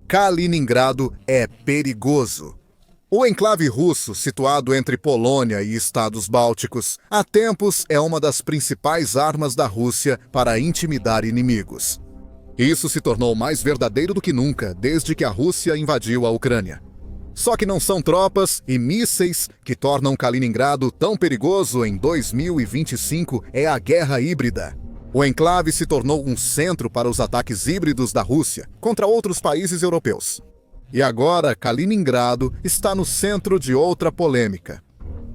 Kaliningrado é perigoso. O enclave russo, situado entre Polônia e estados bálticos, há tempos é uma das principais armas da Rússia para intimidar inimigos. Isso se tornou mais verdadeiro do que nunca desde que a Rússia invadiu a Ucrânia. Só que não são tropas e mísseis que tornam Kaliningrado tão perigoso em 2025, é a guerra híbrida. O enclave se tornou um centro para os ataques híbridos da Rússia contra outros países europeus. E agora, Kaliningrado está no centro de outra polêmica.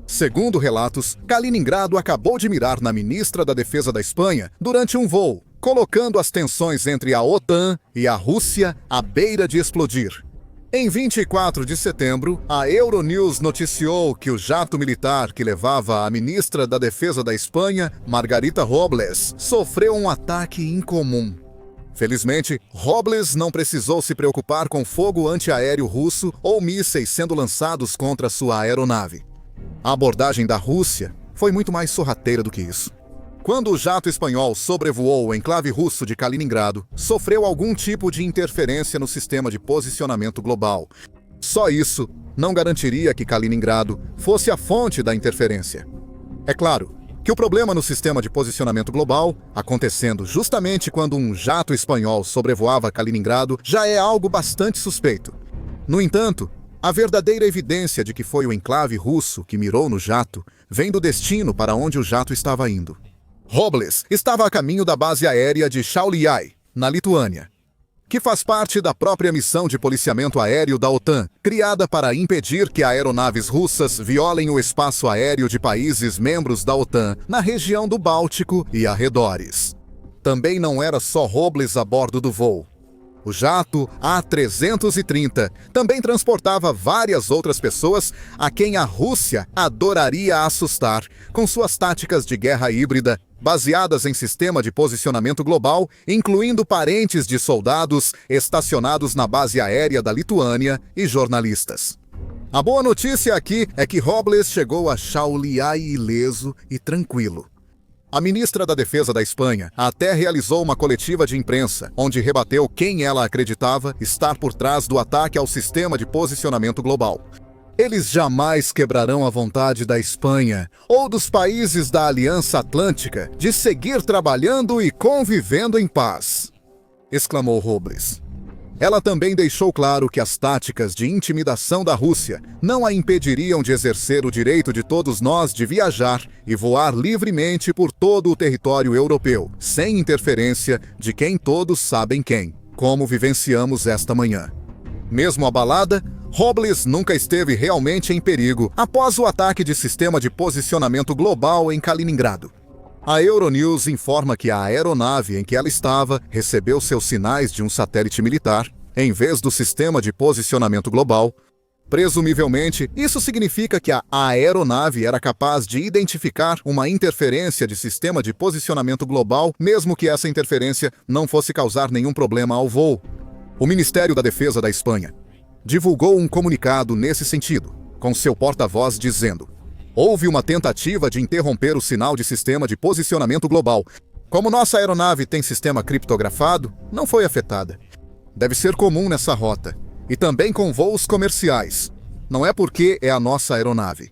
Segundo relatos, Kaliningrado acabou de mirar na ministra da Defesa da Espanha durante um voo, colocando as tensões entre a OTAN e a Rússia à beira de explodir. Em 24 de setembro, a Euronews noticiou que o jato militar que levava a ministra da Defesa da Espanha, Margarita Robles, sofreu um ataque incomum. Felizmente, Robles não precisou se preocupar com fogo antiaéreo russo ou mísseis sendo lançados contra sua aeronave. A abordagem da Rússia foi muito mais sorrateira do que isso. Quando o jato espanhol sobrevoou o enclave russo de Kaliningrado, sofreu algum tipo de interferência no sistema de posicionamento global. Só isso não garantiria que Kaliningrado fosse a fonte da interferência. É claro que o problema no sistema de posicionamento global, acontecendo justamente quando um jato espanhol sobrevoava Kaliningrado, já é algo bastante suspeito. No entanto, a verdadeira evidência de que foi o enclave russo que mirou no jato vem do destino para onde o jato estava indo. Robles estava a caminho da base aérea de Šiauliai, na Lituânia, que faz parte da própria missão de policiamento aéreo da OTAN, criada para impedir que aeronaves russas violem o espaço aéreo de países membros da OTAN na região do Báltico e arredores. Também não era só Robles a bordo do voo. O jato A330 também transportava várias outras pessoas a quem a Rússia adoraria assustar com suas táticas de guerra híbrida, baseadas em sistema de posicionamento global, incluindo parentes de soldados estacionados na base aérea da Lituânia e jornalistas. A boa notícia aqui é que Robles chegou a Šiauliai ileso e tranquilo. A ministra da Defesa da Espanha até realizou uma coletiva de imprensa, onde rebateu quem ela acreditava estar por trás do ataque ao sistema de posicionamento global. Eles jamais quebrarão a vontade da Espanha ou dos países da Aliança Atlântica de seguir trabalhando e convivendo em paz, exclamou Robles. Ela também deixou claro que as táticas de intimidação da Rússia não a impediriam de exercer o direito de todos nós de viajar e voar livremente por todo o território europeu, sem interferência de quem todos sabem quem, como vivenciamos esta manhã. Mesmo abalada, Robles nunca esteve realmente em perigo após o ataque de sistema de posicionamento global em Kaliningrado. A Euronews informa que a aeronave em que ela estava recebeu seus sinais de um satélite militar, em vez do sistema de posicionamento global. Presumivelmente, isso significa que a aeronave era capaz de identificar uma interferência de sistema de posicionamento global, mesmo que essa interferência não fosse causar nenhum problema ao voo. O Ministério da Defesa da Espanha divulgou um comunicado nesse sentido, com seu porta-voz dizendo: houve uma tentativa de interromper o sinal de sistema de posicionamento global. Como nossa aeronave tem sistema criptografado, não foi afetada. Deve ser comum nessa rota, e também com voos comerciais. Não é porque é a nossa aeronave.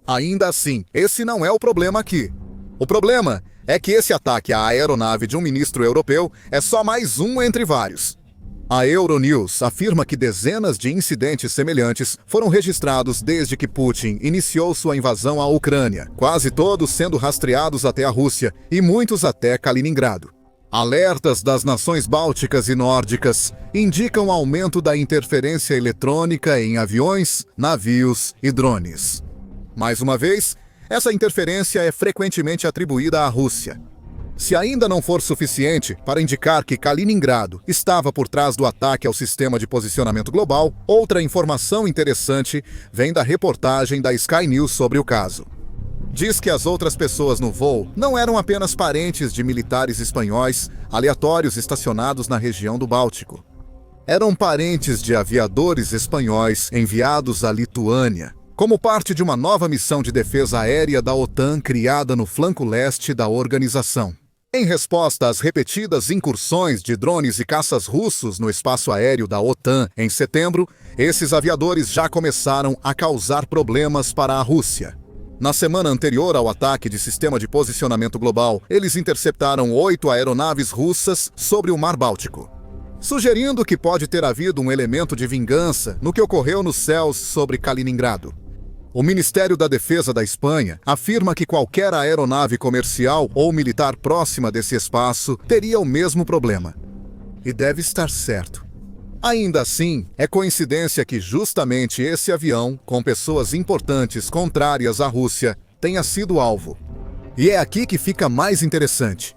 Ainda assim, esse não é o problema aqui. O problema é que esse ataque à aeronave de um ministro europeu é só mais um entre vários. A Euronews afirma que dezenas de incidentes semelhantes foram registrados desde que Putin iniciou sua invasão à Ucrânia, quase todos sendo rastreados até a Rússia e muitos até Kaliningrado. Alertas das nações bálticas e nórdicas indicam aumento da interferência eletrônica em aviões, navios e drones. Mais uma vez, essa interferência é frequentemente atribuída à Rússia. Se ainda não for suficiente para indicar que Kaliningrado estava por trás do ataque ao sistema de posicionamento global, outra informação interessante vem da reportagem da Sky News sobre o caso. Diz que as outras pessoas no voo não eram apenas parentes de militares espanhóis aleatórios estacionados na região do Báltico. Eram parentes de aviadores espanhóis enviados à Lituânia, como parte de uma nova missão de defesa aérea da OTAN criada no flanco leste da organização. Em resposta às repetidas incursões de drones e caças russos no espaço aéreo da OTAN em setembro, esses aviadores já começaram a causar problemas para a Rússia. Na semana anterior ao ataque de sistema de posicionamento global, eles interceptaram 8 aeronaves russas sobre o Mar Báltico, sugerindo que pode ter havido um elemento de vingança no que ocorreu nos céus sobre Kaliningrado. O Ministério da Defesa da Espanha afirma que qualquer aeronave comercial ou militar próxima desse espaço teria o mesmo problema. E deve estar certo. Ainda assim, é coincidência que justamente esse avião, com pessoas importantes contrárias à Rússia, tenha sido alvo. E é aqui que fica mais interessante.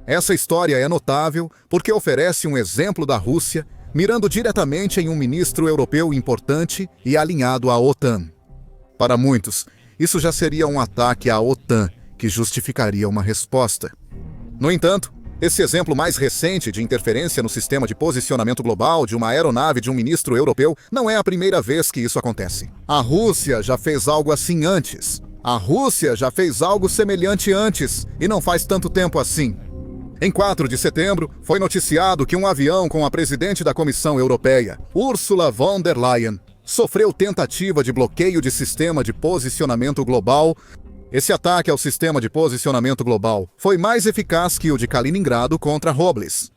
Essa história é notável porque oferece um exemplo da Rússia mirando diretamente em um ministro europeu importante e alinhado à OTAN. Para muitos, isso já seria um ataque à OTAN que justificaria uma resposta. No entanto, esse exemplo mais recente de interferência no sistema de posicionamento global de uma aeronave de um ministro europeu não é a primeira vez que isso acontece. A Rússia já fez algo assim antes. A Rússia já fez algo semelhante antes, e não faz tanto tempo assim. Em 4 de setembro, foi noticiado que um avião com a presidente da Comissão Europeia, Ursula von der Leyen, sofreu tentativa de bloqueio de sistema de posicionamento global. Esse ataque ao sistema de posicionamento global foi mais eficaz que o de Kaliningrado contra Robles.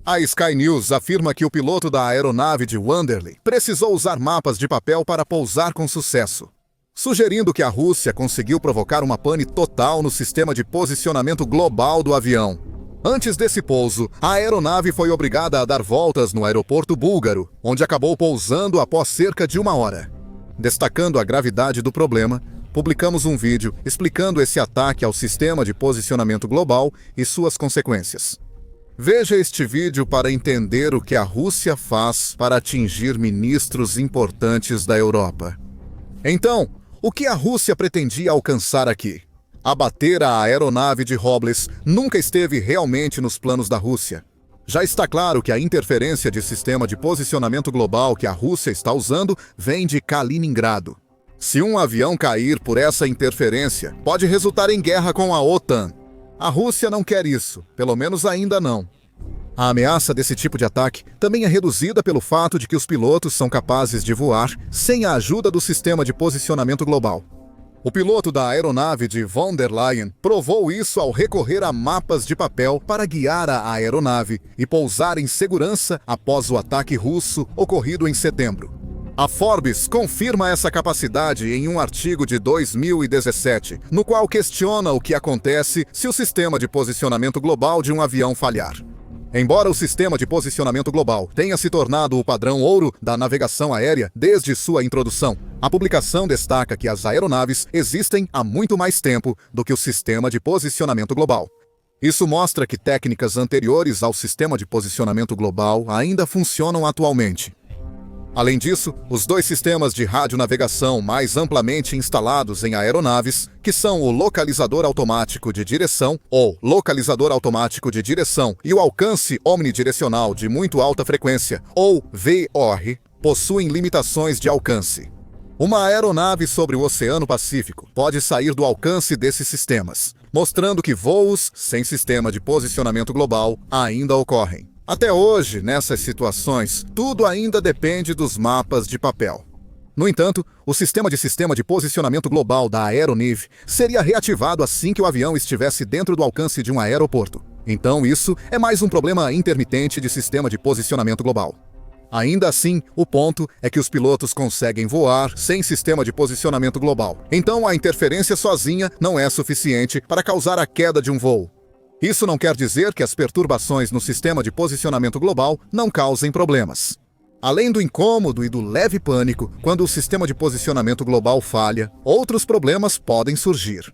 A Sky News afirma que o piloto da aeronave de Wanderley precisou usar mapas de papel para pousar com sucesso, sugerindo que a Rússia conseguiu provocar uma pane total no sistema de posicionamento global do avião. Antes desse pouso, a aeronave foi obrigada a dar voltas no aeroporto búlgaro, onde acabou pousando após cerca de 1 hora. Destacando a gravidade do problema, publicamos um vídeo explicando esse ataque ao sistema de posicionamento global e suas consequências. Veja este vídeo para entender o que a Rússia faz para atingir ministros importantes da Europa. Então, o que a Rússia pretendia alcançar aqui? Abater a aeronave de Robles nunca esteve realmente nos planos da Rússia. Já está claro que a interferência de sistema de posicionamento global que a Rússia está usando vem de Kaliningrado. Se um avião cair por essa interferência, pode resultar em guerra com a OTAN. A Rússia não quer isso, pelo menos ainda não. A ameaça desse tipo de ataque também é reduzida pelo fato de que os pilotos são capazes de voar sem a ajuda do sistema de posicionamento global. O piloto da aeronave de von der Leyen provou isso ao recorrer a mapas de papel para guiar a aeronave e pousar em segurança após o ataque russo ocorrido em setembro. A Forbes confirma essa capacidade em um artigo de 2017, no qual questiona o que acontece se o sistema de posicionamento global de um avião falhar. Embora o sistema de posicionamento global tenha se tornado o padrão ouro da navegação aérea desde sua introdução, a publicação destaca que as aeronaves existem há muito mais tempo do que o sistema de posicionamento global. Isso mostra que técnicas anteriores ao sistema de posicionamento global ainda funcionam atualmente. Além disso, os 2 sistemas de radionavegação mais amplamente instalados em aeronaves, que são o localizador automático de direção, ou localizador automático de direção, e o alcance omnidirecional de muito alta frequência, ou VOR, possuem limitações de alcance. Uma aeronave sobre o Oceano Pacífico pode sair do alcance desses sistemas, mostrando que voos sem sistema de posicionamento global ainda ocorrem. Até hoje, nessas situações, tudo ainda depende dos mapas de papel. No entanto, o sistema de posicionamento global da aeronave seria reativado assim que o avião estivesse dentro do alcance de um aeroporto. Então isso é mais um problema intermitente de sistema de posicionamento global. Ainda assim, o ponto é que os pilotos conseguem voar sem sistema de posicionamento global. Então a interferência sozinha não é suficiente para causar a queda de um voo. Isso não quer dizer que as perturbações no sistema de posicionamento global não causem problemas. Além do incômodo e do leve pânico, quando o sistema de posicionamento global falha, outros problemas podem surgir.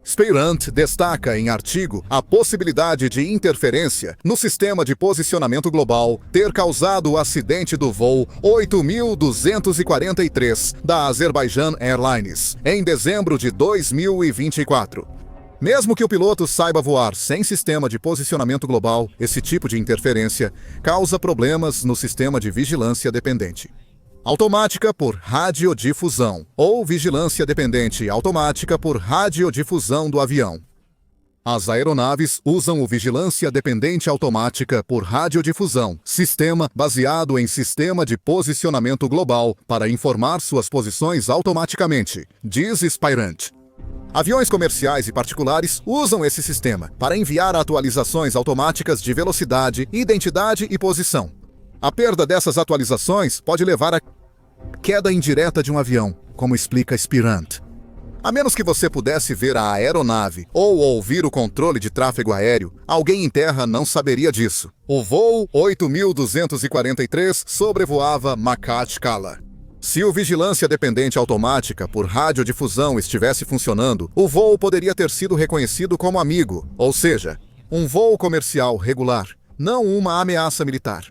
Spearant destaca em artigo a possibilidade de interferência no sistema de posicionamento global ter causado o acidente do voo 8.243 da Azerbaijan Airlines em dezembro de 2024. Mesmo que o piloto saiba voar sem sistema de posicionamento global, esse tipo de interferência causa problemas no sistema de vigilância dependente automática por radiodifusão ou vigilância dependente automática por radiodifusão do avião. As aeronaves usam o Vigilância Dependente Automática por Radiodifusão, sistema baseado em sistema de posicionamento global para informar suas posições automaticamente, diz Spirant. Aviões comerciais e particulares usam esse sistema para enviar atualizações automáticas de velocidade, identidade e posição. A perda dessas atualizações pode levar à queda indireta de um avião, como explica Spirant. A menos que você pudesse ver a aeronave ou ouvir o controle de tráfego aéreo, alguém em terra não saberia disso. O voo 8243 sobrevoava Makhatchkala. Se o Vigilância Dependente Automática por Radiodifusão estivesse funcionando, o voo poderia ter sido reconhecido como amigo, ou seja, um voo comercial regular, não uma ameaça militar.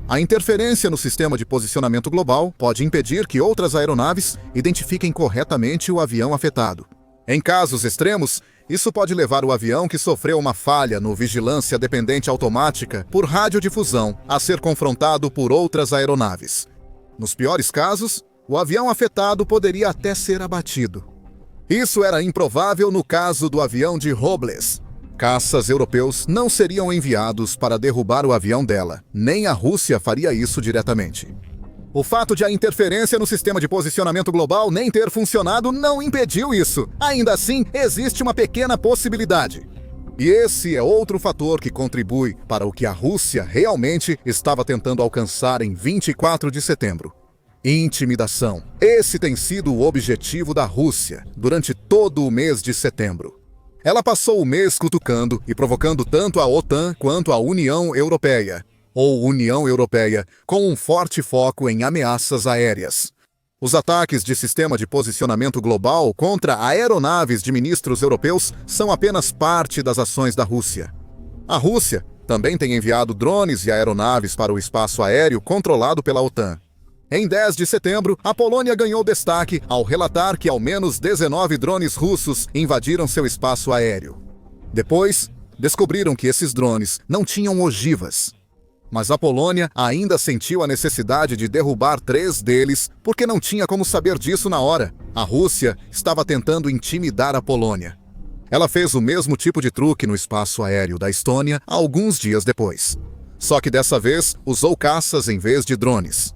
A interferência no sistema de posicionamento global pode impedir que outras aeronaves identifiquem corretamente o avião afetado. Em casos extremos, isso pode levar o avião que sofreu uma falha no Vigilância Dependente Automática por Radiodifusão a ser confrontado por outras aeronaves. Nos piores casos, o avião afetado poderia até ser abatido. Isso era improvável no caso do avião de Robles. Caças europeus não seriam enviados para derrubar o avião dela, nem a Rússia faria isso diretamente. O fato de a interferência no sistema de posicionamento global nem ter funcionado não impediu isso. Ainda assim, existe uma pequena possibilidade. E esse é outro fator que contribui para o que a Rússia realmente estava tentando alcançar em 24 de setembro. Intimidação. Esse tem sido o objetivo da Rússia durante todo o mês de setembro. Ela passou o mês cutucando e provocando tanto a OTAN quanto a União Europeia, ou União Europeia, com um forte foco em ameaças aéreas. Os ataques de sistema de posicionamento global contra aeronaves de ministros europeus são apenas parte das ações da Rússia. A Rússia também tem enviado drones e aeronaves para o espaço aéreo controlado pela OTAN. Em 10 de setembro, a Polônia ganhou destaque ao relatar que ao menos 19 drones russos invadiram seu espaço aéreo. Depois, descobriram que esses drones não tinham ogivas. Mas a Polônia ainda sentiu a necessidade de derrubar 3 deles porque não tinha como saber disso na hora. A Rússia estava tentando intimidar a Polônia. Ela fez o mesmo tipo de truque no espaço aéreo da Estônia alguns dias depois. Só que dessa vez usou caças em vez de drones.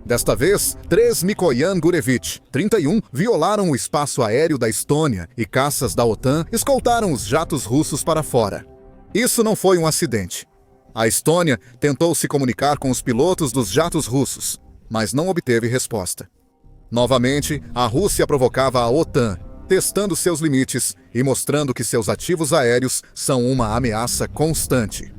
Desta vez, 3 Mikoyan Gurevich, 31, violaram o espaço aéreo da Estônia e caças da OTAN escoltaram os jatos russos para fora. Isso não foi um acidente. A Estônia tentou se comunicar com os pilotos dos jatos russos, mas não obteve resposta. Novamente, a Rússia provocava a OTAN, testando seus limites e mostrando que seus ativos aéreos são uma ameaça constante.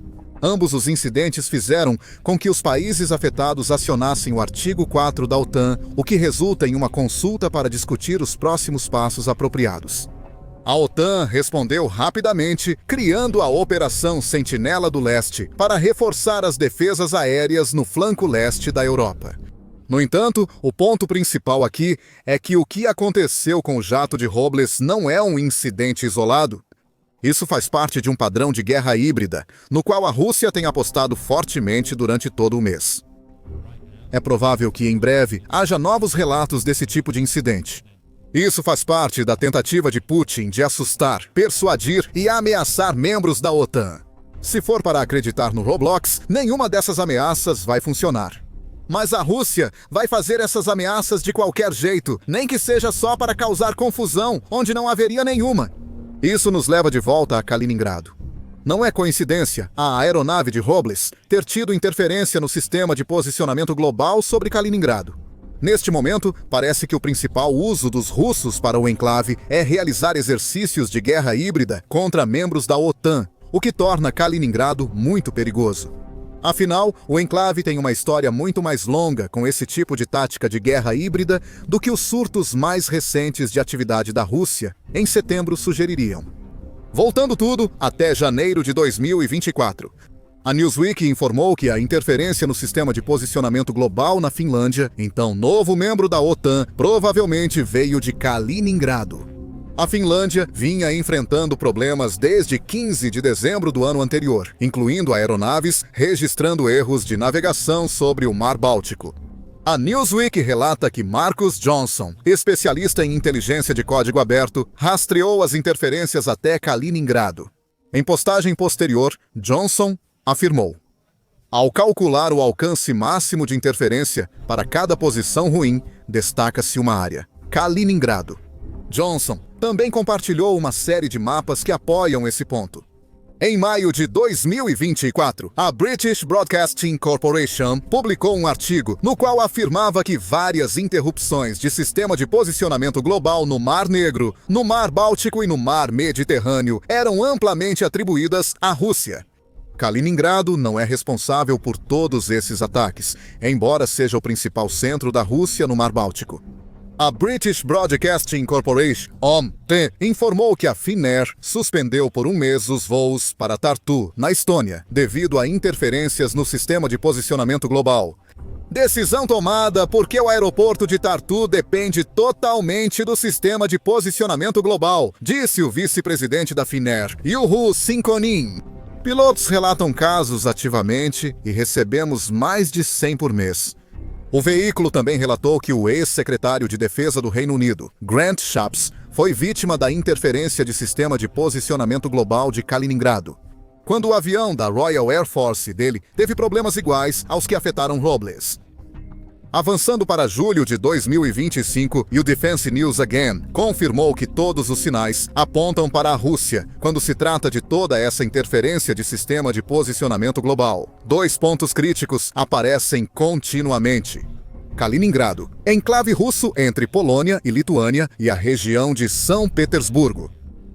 Ambos os incidentes fizeram com que os países afetados acionassem o artigo 4 da OTAN, o que resulta em uma consulta para discutir os próximos passos apropriados. A OTAN respondeu rapidamente, criando a Operação Sentinela do Leste para reforçar as defesas aéreas no flanco leste da Europa. No entanto, o ponto principal aqui é que o que aconteceu com o jato de Robles não é um incidente isolado. Isso faz parte de um padrão de guerra híbrida, no qual a Rússia tem apostado fortemente durante todo o mês. É provável que em breve haja novos relatos desse tipo de incidente. Isso faz parte da tentativa de Putin de assustar, persuadir e ameaçar membros da OTAN. Se for para acreditar no Roblox, nenhuma dessas ameaças vai funcionar. Mas a Rússia vai fazer essas ameaças de qualquer jeito, nem que seja só para causar confusão, onde não haveria nenhuma. Isso nos leva de volta a Kaliningrado. Não é coincidência a aeronave de Robles ter tido interferência no sistema de posicionamento global sobre Kaliningrado. Neste momento, parece que o principal uso dos russos para o enclave é realizar exercícios de guerra híbrida contra membros da OTAN, o que torna Kaliningrado muito perigoso. Afinal, o enclave tem uma história muito mais longa com esse tipo de tática de guerra híbrida do que os surtos mais recentes de atividade da Rússia em setembro sugeririam. Voltando tudo até janeiro de 2024. A Newsweek informou que a interferência no sistema de posicionamento global na Finlândia, então novo membro da OTAN, provavelmente veio de Kaliningrado. A Finlândia vinha enfrentando problemas desde 15 de dezembro do ano anterior, incluindo aeronaves registrando erros de navegação sobre o Mar Báltico. A Newsweek relata que Marcus Johnson, especialista em inteligência de código aberto, rastreou as interferências até Kaliningrado. Em postagem posterior, Johnson afirmou: ao calcular o alcance máximo de interferência para cada posição ruim, destaca-se uma área: Kaliningrado. Johnson também compartilhou uma série de mapas que apoiam esse ponto. Em maio de 2024, a British Broadcasting Corporation publicou um artigo no qual afirmava que várias interrupções de sistema de posicionamento global no Mar Negro, no Mar Báltico e no Mar Mediterrâneo eram amplamente atribuídas à Rússia. Kaliningrado não é responsável por todos esses ataques, embora seja o principal centro da Rússia no Mar Báltico. A British Broadcasting Corporation, OMT, informou que a Finnair suspendeu por um mês os voos para Tartu, na Estônia, devido a interferências no sistema de posicionamento global. Decisão tomada porque o aeroporto de Tartu depende totalmente do sistema de posicionamento global, disse o vice-presidente da Finnair, Juho Sinkonen. Pilotos relatam casos ativamente e recebemos mais de 100 por mês. O veículo também relatou que o ex-secretário de Defesa do Reino Unido, Grant Shapps, foi vítima da interferência de sistema de posicionamento global de Kaliningrado, quando o avião da Royal Air Force dele teve problemas iguais aos que afetaram Robles. Avançando para julho de 2025, e o Defense News Again confirmou que todos os sinais apontam para a Rússia quando se trata de toda essa interferência de sistema de posicionamento global. Dois pontos críticos aparecem continuamente: Kaliningrado, enclave russo entre Polônia e Lituânia, e a região de São Petersburgo.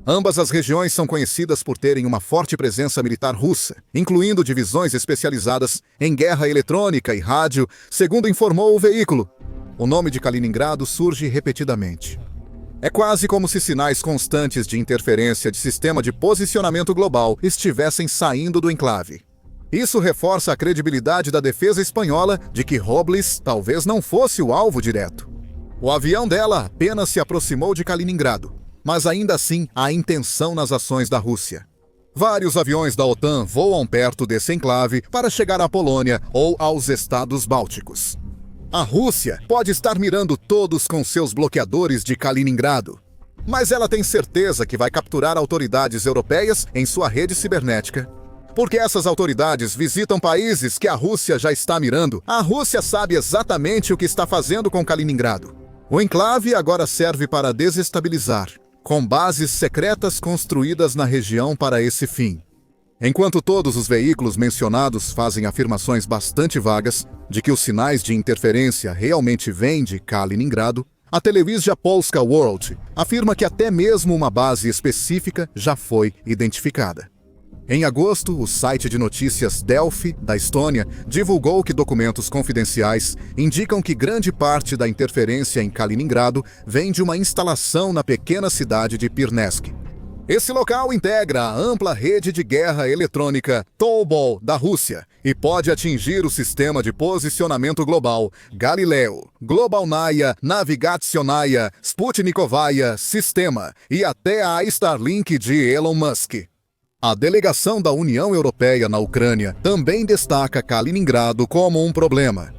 Ambas as regiões são conhecidas por terem uma forte presença militar russa, incluindo divisões especializadas em guerra eletrônica e rádio, segundo informou o veículo. O nome de Kaliningrado surge repetidamente. É quase como se sinais constantes de interferência de sistema de posicionamento global estivessem saindo do enclave. Isso reforça a credibilidade da defesa espanhola de que Robles talvez não fosse o alvo direto. O avião dela apenas se aproximou de Kaliningrado, mas ainda assim há intenção nas ações da Rússia. Vários aviões da OTAN voam perto desse enclave para chegar à Polônia ou aos estados bálticos. A Rússia pode estar mirando todos com seus bloqueadores de Kaliningrado, mas ela tem certeza que vai capturar autoridades europeias em sua rede cibernética. Porque essas autoridades visitam países que a Rússia já está mirando, a Rússia sabe exatamente o que está fazendo com Kaliningrado. O enclave agora serve para desestabilizar, com bases secretas construídas na região para esse fim. Enquanto todos os veículos mencionados fazem afirmações bastante vagas de que os sinais de interferência realmente vêm de Kaliningrado, a Telewizja Polska World afirma que até mesmo uma base específica já foi identificada. Em agosto, o site de notícias Delphi, da Estônia, divulgou que documentos confidenciais indicam que grande parte da interferência em Kaliningrado vem de uma instalação na pequena cidade de Pirnesk. Esse local integra a ampla rede de guerra eletrônica Tobol da Rússia e pode atingir o sistema de posicionamento global Galileo, Globalnaya, Navigationaya, Sputnikovaya, Sistema e até a Starlink de Elon Musk. A delegação da União Europeia na Ucrânia também destaca Kaliningrado como um problema.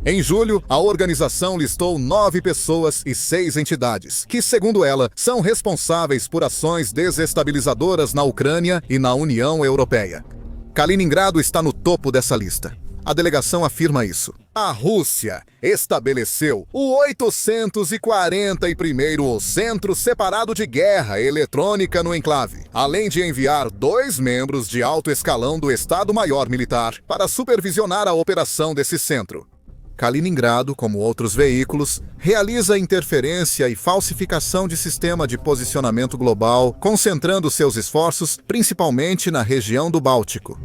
Em julho, a organização listou 9 pessoas e 6 entidades, que, segundo ela, são responsáveis por ações desestabilizadoras na Ucrânia e na União Europeia. Kaliningrado está no topo dessa lista. A delegação afirma isso. A Rússia estabeleceu o 841º Centro Separado de Guerra Eletrônica no enclave, além de enviar 2 membros de alto escalão do Estado-Maior Militar para supervisionar a operação desse centro. Kaliningrado, como outros veículos, realiza interferência e falsificação de sistema de posicionamento global, concentrando seus esforços principalmente na região do Báltico.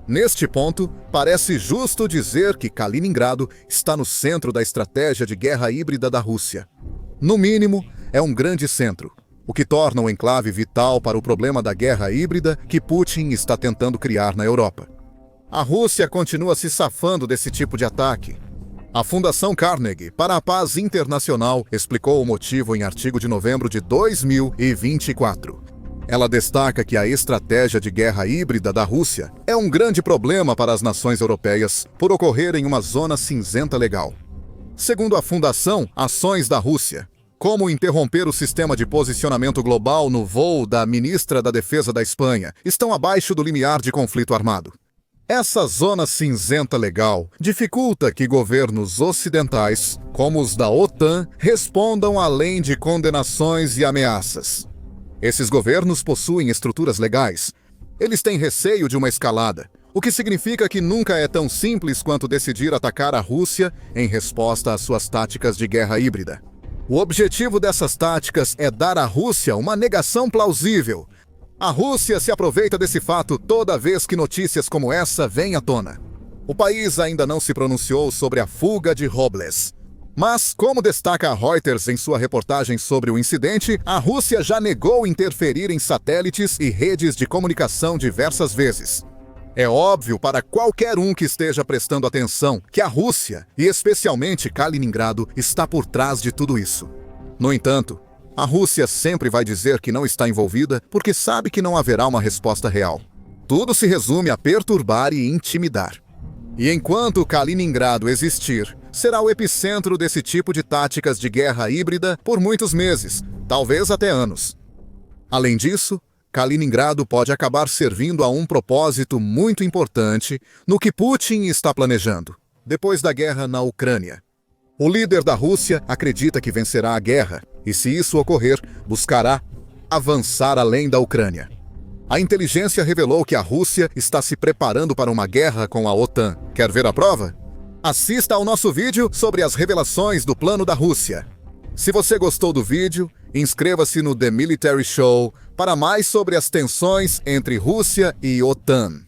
Neste ponto, parece justo dizer que Kaliningrado está no centro da estratégia de guerra híbrida da Rússia. No mínimo, é um grande centro, o que torna o enclave vital para o problema da guerra híbrida que Putin está tentando criar na Europa. A Rússia continua se safando desse tipo de ataque. A Fundação Carnegie para a Paz Internacional explicou o motivo em artigo de novembro de 2024. Ela destaca que a estratégia de guerra híbrida da Rússia é um grande problema para as nações europeias por ocorrer em uma zona cinzenta legal. Segundo a Fundação Ações da Rússia, como interromper o sistema de posicionamento global no voo da ministra da Defesa da Espanha, estão abaixo do limiar de conflito armado. Essa zona cinzenta legal dificulta que governos ocidentais, como os da OTAN, respondam além de condenações e ameaças. Esses governos possuem estruturas legais. Eles têm receio de uma escalada, o que significa que nunca é tão simples quanto decidir atacar a Rússia em resposta às suas táticas de guerra híbrida. O objetivo dessas táticas é dar à Rússia uma negação plausível. A Rússia se aproveita desse fato toda vez que notícias como essa vêm à tona. O país ainda não se pronunciou sobre a fuga de Robles. Mas, como destaca a Reuters em sua reportagem sobre o incidente, a Rússia já negou interferir em satélites e redes de comunicação diversas vezes. É óbvio para qualquer um que esteja prestando atenção que a Rússia, e especialmente Kaliningrado, está por trás de tudo isso. No entanto, a Rússia sempre vai dizer que não está envolvida porque sabe que não haverá uma resposta real. Tudo se resume a perturbar e intimidar. E enquanto Kaliningrado existir, será o epicentro desse tipo de táticas de guerra híbrida por muitos meses, talvez até anos. Além disso, Kaliningrado pode acabar servindo a um propósito muito importante no que Putin está planejando, depois da guerra na Ucrânia. O líder da Rússia acredita que vencerá a guerra e, se isso ocorrer, buscará avançar além da Ucrânia. A inteligência revelou que a Rússia está se preparando para uma guerra com a OTAN. Quer ver a prova? Assista ao nosso vídeo sobre as revelações do plano da Rússia. Se você gostou do vídeo, inscreva-se no The Military Show para mais sobre as tensões entre Rússia e OTAN.